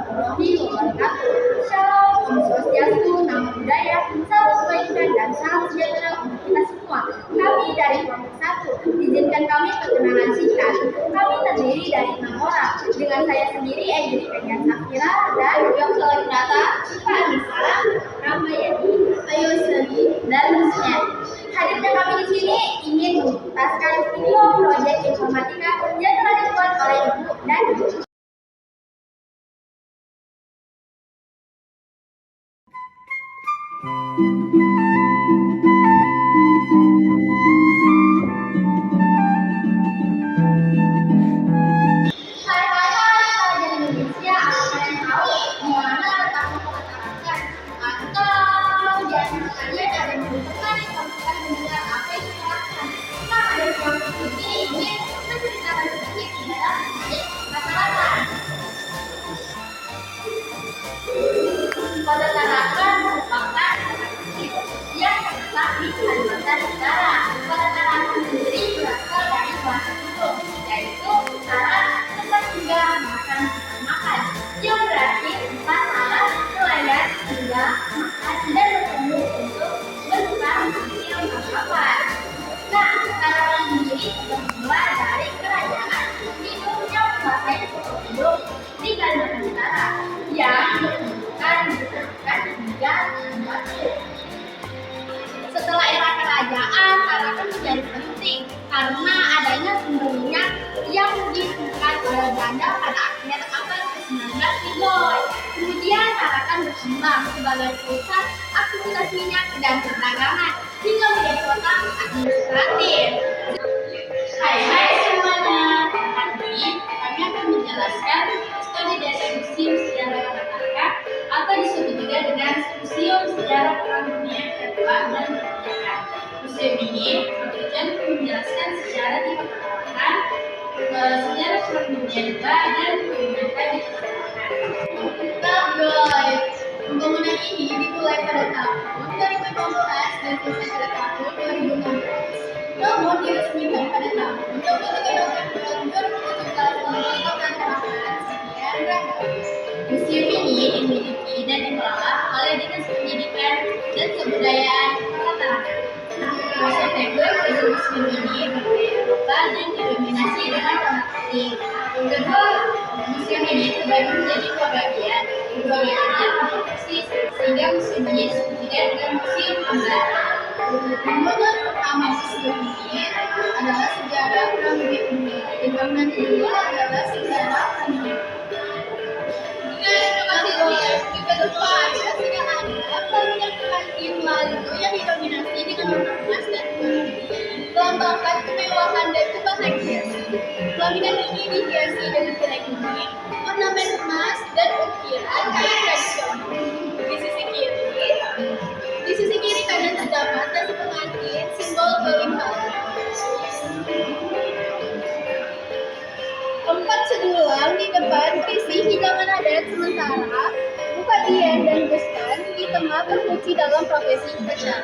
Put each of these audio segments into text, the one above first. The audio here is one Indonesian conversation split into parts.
warahmatullahi wabarakatuh. Shalom, Om Swastiastu, Namo Buddhaya, salam kebaikan dan salam sejahtera untuk kita semua. Kami dari kelompok 1, izinkan kami perkenalan singkat. Kami terdiri dari 6 orang, dengan saya sendiri Ejri Kenya Sakira dan Yom Solegnata, Pak Anissa, Ramayani, Ayu Seri, dan Musnya. Hadirnya kami di sini ingin menuntaskan video proyek informatika yang telah dibuat oleh Ibu dan Ibu. Kota Tarakan merupakan kota kecil yang terletak di Kalimantan Utara. Kota Tarakan sendiri berasal dari bahasa Sunda, yaitu Tara, tempat tinggal makan, yang berarti tempat alas, nelayan, tinggal, makan, dan bertemu untuk bertukar hasil tangkapan. Nah, Tarakan sendiri bermula dari kerajaan Hindu yang menguasai suku Hindu di Kalimantan Utara, yang setelah era kerajaan, Tarakan menjadi penting karena adanya sumber minyak yang ditemukan oleh Belanda pada akhir abad ke-19 di Goy. Kemudian Tarakan berkembang sebagai pusat aktivitas minyak dan perdagangan hingga menjadi kota administratif. Hai semuanya, hari ini kami akan menjelaskan studi dari Museum Sejarah Tarakan atau disebut juga dengan Museum Sejarah Perang Dunia Kedua dan Kemerdekaan. Museum ini bertujuan untuk menjelaskan sejarah di Tarakan, sejarah Perang Dunia Kedua dan kemerdekaan di Tarakan. Pembangunan ini dimulai pada tahun 2015 dan selesai pada tahun 2016. Namun diresmikan pada tahun 23 November 2017 oleh Kota Tarakan, sekian rangka. Museum ini dimiliki dan dikelola oleh Dinas Pendidikan dan Kebudayaan Kota Tarakan. Arsitektur gedung museum ini bergaya Eropa dan didominasi dengan warna putih. Kedua, museum ini terbagi menjadi 2 bagian. Kedua bagiannya persis, sehingga museum ini disebut juga dengan Museum Ambar. Bangunan pertama museum ini adalah sejarah Perang Dunia Kedua, dan bangunan kedua adalah sejarah Perang Dunia Kedua. Juga depan sudah ada bangunan pengantin lalu yang didominasi dengan warna emas dan putih, melambangkan kemewahan dan kebahagiaan. Pelaminan ini dihiasi dengan tirai kuning, ornamen emas dan ukiran kain tradisional. Di sisi kiri kanan terdapat nasi pengantin, simbol kelimpahan. Tempat sedulang di depan berisi hidangan adat, sementara bupadian dan bustan di tengah berfungsi dalam profesi upacara.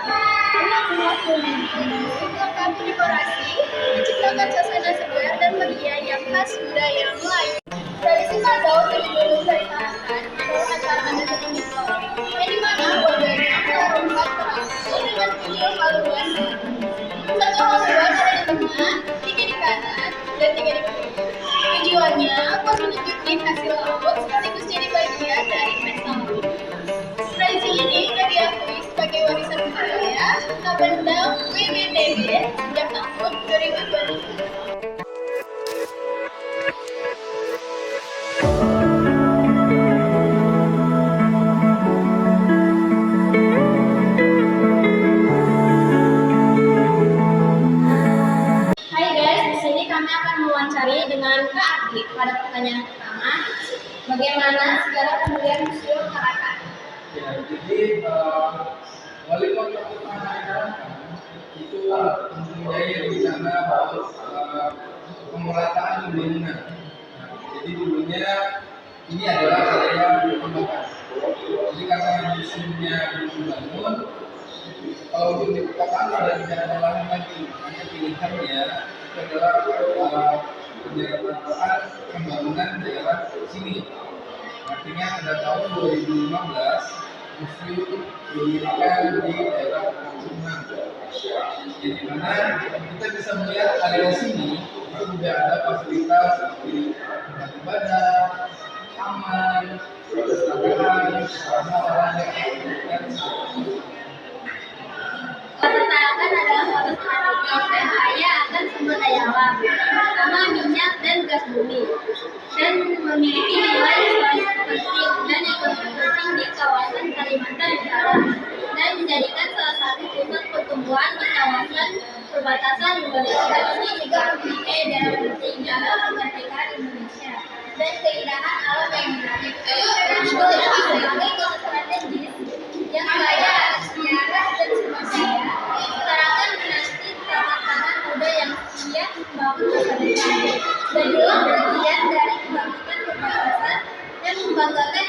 Rumah-rumah kuning ini dilengkapi dekorasi, menciptakan suasana segar dan meriah yang khas budaya Melayu. Tradisi Sadau lebih dulu dari Tarakan adalah acara adat Indonesia, yang dimana warganya melarungkan perahu dengan video haluan. Satu haluan ada di tengah, 3 di kanan, dan 3 di kiri. Tujuannya untuk menunjukkan hasil laut sekaligus jadi bagian dari pesta laut. Tradisi ini sudah diakui sebagai warisan budaya Kabendam WWTB sejak tahun 2020. Dengan Kak Ardi pada pertanyaan pertama, bagaimana sejarah pendirian Museum Tarakan? Ya, jadi wali kota Tarakan itu mempunyai rencana pemerataan pembangunan. Jadi dulunya ini adalah area perkembangan. Jadi karena museumnya belum dibangun, kalau belum dibukakan ada rencana lain lagi. Hanya pilihannya adalah pembangunan daerah sini. Artinya pada tahun 2015 museum didirikan di daerah Pegunungan. Di mana kita bisa melihat area sini itu juga ada fasilitas seperti tempat ibadah, taman, perpustakaan, sarana olahraga, dan sebagainya. Pertanakan adalah suatu strategis dan kaya akan sumber daya alam, terutama minyak dan gas bumi, dan memiliki nilai historis penting dan ekonomi penting di kawasan Kalimantan Utara, dan menjadikan salah satu pusat pertumbuhan di kawasan perbatasan Indonesia. Ini juga mempunyai daerah penting dalam kemerdekaan Indonesia dan keindahan alam yang menarik. Memiliki berbagai kota strategis yang kaya sejarah dan sumber daya, setarakan dinasti tangan muda yang siap membangun masa depan, dan juga bagian dari kebangkitan perbatasan dan membanggakan